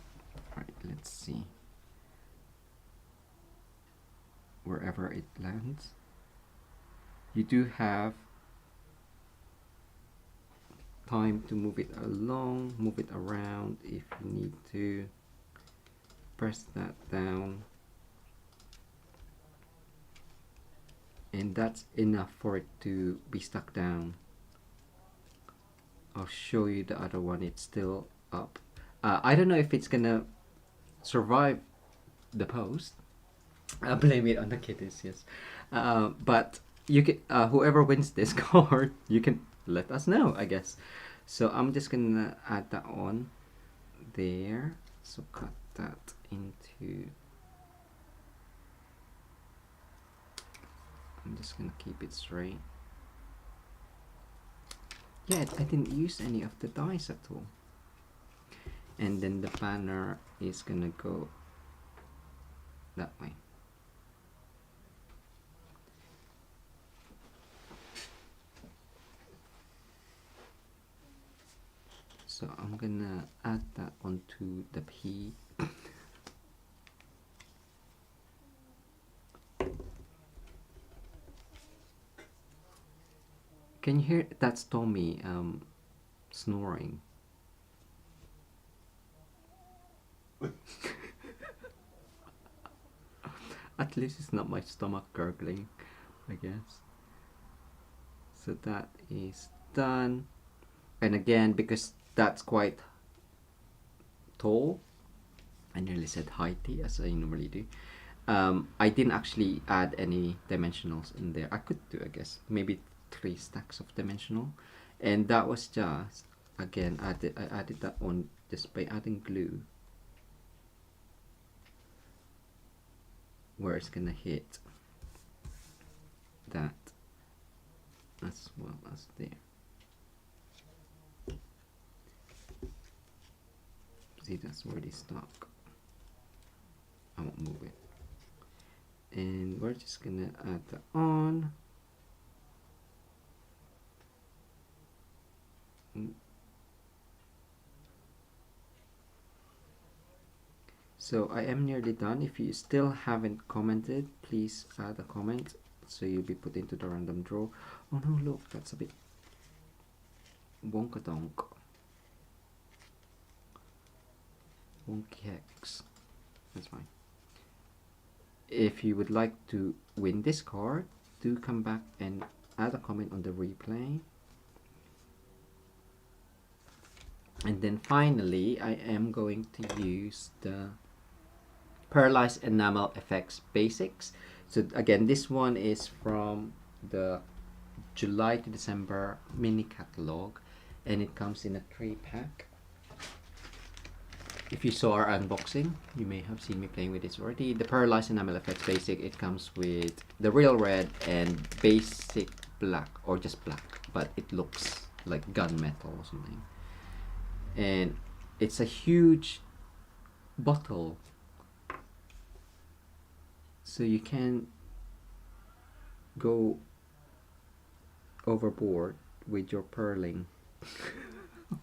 Right, let's see wherever it lands. You do have time to move it along, move it around if you need to. Press that down, and that's enough for it to be stuck down. I'll show you the other one. It's still up. I don't know if it's gonna survive the post. I blame it on the kitties, yes. But you can, whoever wins this card, you can let us know, I guess. So I'm just gonna add that on there. So cut that into. I'm just gonna keep it straight. Yeah, I didn't use any of the dies at all. And then the banner is gonna go that way. So I'm gonna add that onto the P. Can you hear? That's Tommy snoring. At least it's not my stomach gurgling, I guess. So that is done. And again, because that's quite tall, I nearly said heighty as I normally do. I didn't actually add any dimensionals in there. I could do, I guess, maybe 3 stacks of dimensional, and that was just again I added that on just by adding glue where it's gonna hit that as well as there. See, that's already stuck. I won't move it. And we're just gonna add that on. So I am nearly done. If you still haven't commented, please add a comment so you'll be put into the random draw. Oh no, look, that's a bit wonkadonk. Wonky hex. That's fine. If you would like to win this card, do come back and add a comment on the replay. And then finally, I am going to use the Pearlized Enamel Effects Basics. So again, this one is from the July to December mini catalog, and it comes in a 3-pack. If you saw our unboxing, you may have seen me playing with this already. The Pearlized Enamel Effects Basic, it comes with the real red and basic black, or just black, but it looks like gunmetal or something. And it's a huge bottle, so you can go overboard with your purling.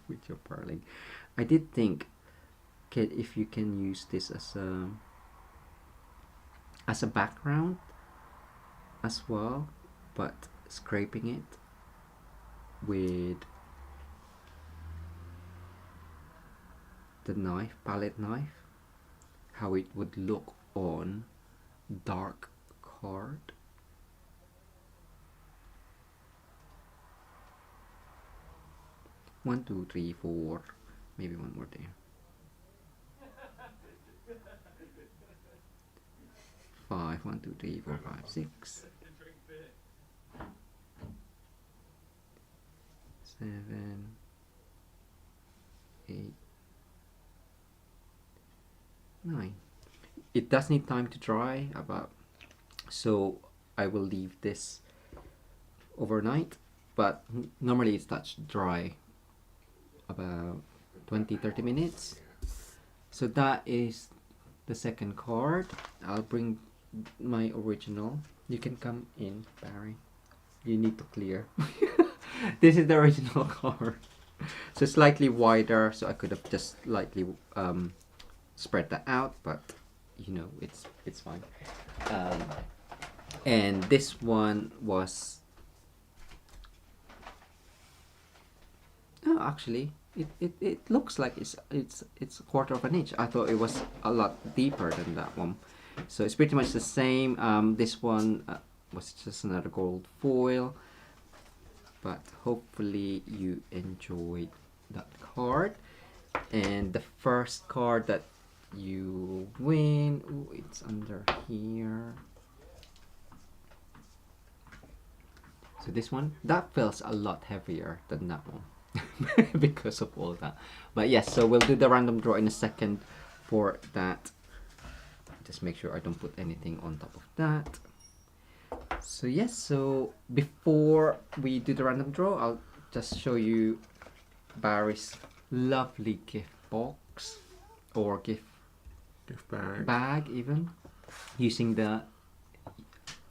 With your purling. I did think if you can use this as a background as well, but scraping it with the knife, palette knife, how it would look on dark card. One, two, three, four, maybe one more there. 5, 1, 2, 3, 4, 5, 6, 7, 8, 9. It does need time to dry, so I will leave this overnight, but normally it starts dry about 20-30 minutes. So that is the second card. I'll bring my original. You can come in, Barry. You need to clear. This is the original card. So slightly wider, so I could have just lightly spread that out, but you know, it's fine. And this one was actually it looks like it's a 1/4 of an inch. I thought it was a lot deeper than that one. So it's pretty much the same. This one was just another gold foil, but hopefully you enjoyed that card. And the first card that you win, ooh, it's under here. So this one, that feels a lot heavier than that one. Because of all that. But yes, so we'll do the random draw in a second for that. Just make sure I don't put anything on top of that. So yes, so before we do the random draw, I'll just show you Barry's lovely gift box or gift bag even, using the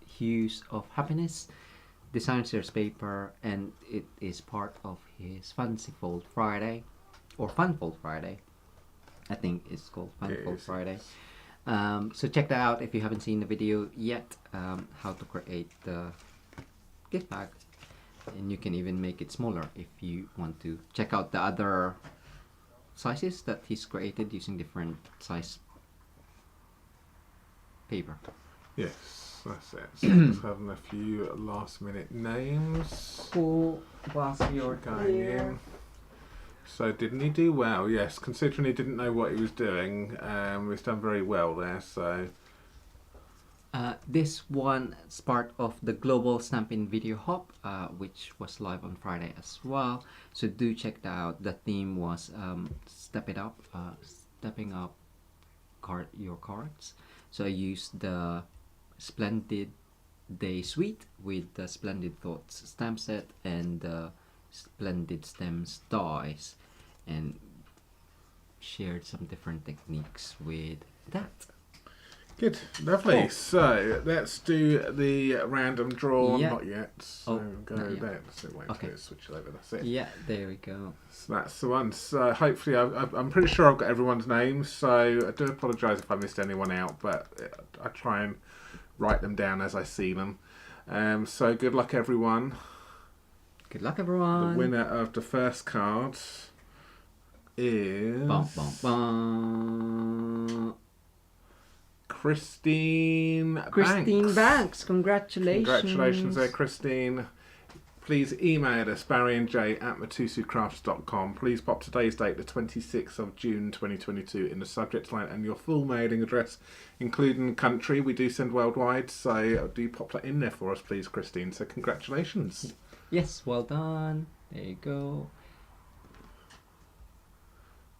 hues of happiness, Demonstrators paper, and it is part of his Fancy Fold Friday or Fun Fold Friday. I think it's called Fun Fold Friday. So check that out if you haven't seen the video yet, how to create the gift bag, and you can even make it smaller if you want to. Check out the other sizes that he's created using different size paper. Yes, that's it. So just having a few last minute names. Cool. Whilst you're going in. So didn't he do well? Yes, considering he didn't know what he was doing, he's done very well there. So this one is part of the Global Stampin' Video Hop, which was live on Friday as well. So do check that out. The theme was stepping up your cards. So I used the Splendid Day Suite with the Splendid Thoughts stamp set and the Splendid Stems dies, and shared some different techniques with that. good, lovely. Cool. So let's do the random draw. Yeah. Not yet. So go not there. So wait till it switches over. That's it. Yeah, there we go. So that's the one. So hopefully, I'm pretty sure I've got everyone's names. So I do apologise if I missed anyone out, but I try and write them down as I see them. So good luck, everyone. Good luck, everyone. The winner of the first card is Christine Banks. Congratulations. Congratulations there, Christine. Please email us, barryandj@mitosucrafts.com. Please pop today's date, the 26th of June 2022, in the subject line and your full mailing address, including country. We do send worldwide, so do pop that in there for us, please, Christine. So congratulations. Yes, well done. There you go.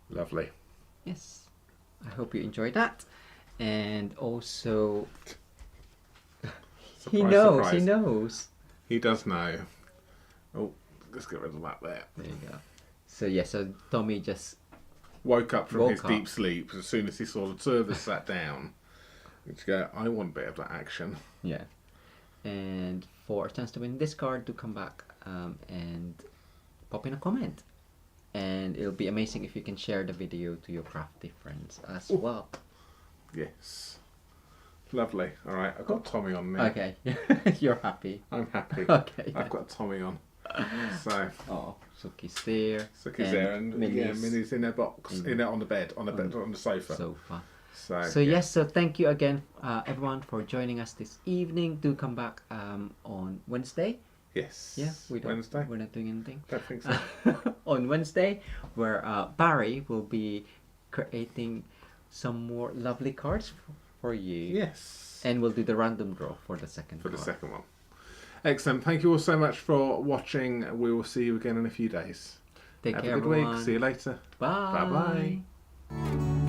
Lovely. Yes. I hope you enjoyed that. And also, Surprise, he knows. surprise. He knows. He does know. Oh, let's get rid of that there. There you go. So yeah, so Tommy just Woke up from his up. deep sleep as soon as he saw the two of us sat down. Let's go, I want a bit of that action. Yeah. And for a chance to win this card, do come back and pop in a comment. And it'll be amazing if you can share the video to your crafty friends as well. Yes. Lovely. All right, I've got Tommy on now. Okay. You're happy. I'm happy. Okay. I've got Tommy on. So. Oh, Suki's there. Suki's there, and Minnie's in her box, on the bed, on the sofa. So yes, so thank you again, everyone, for joining us this evening. Do come back on Wednesday. Yes. Yeah, Wednesday. We're not doing anything. Don't think so. On Wednesday, where Barry will be creating some more lovely cards for you. Yes. And we'll do the random draw for the second the second one. Excellent. Thank you all so much for watching. We will see you again in a few days. Take care, Have a good everyone. week. See you later. Bye. Bye-bye.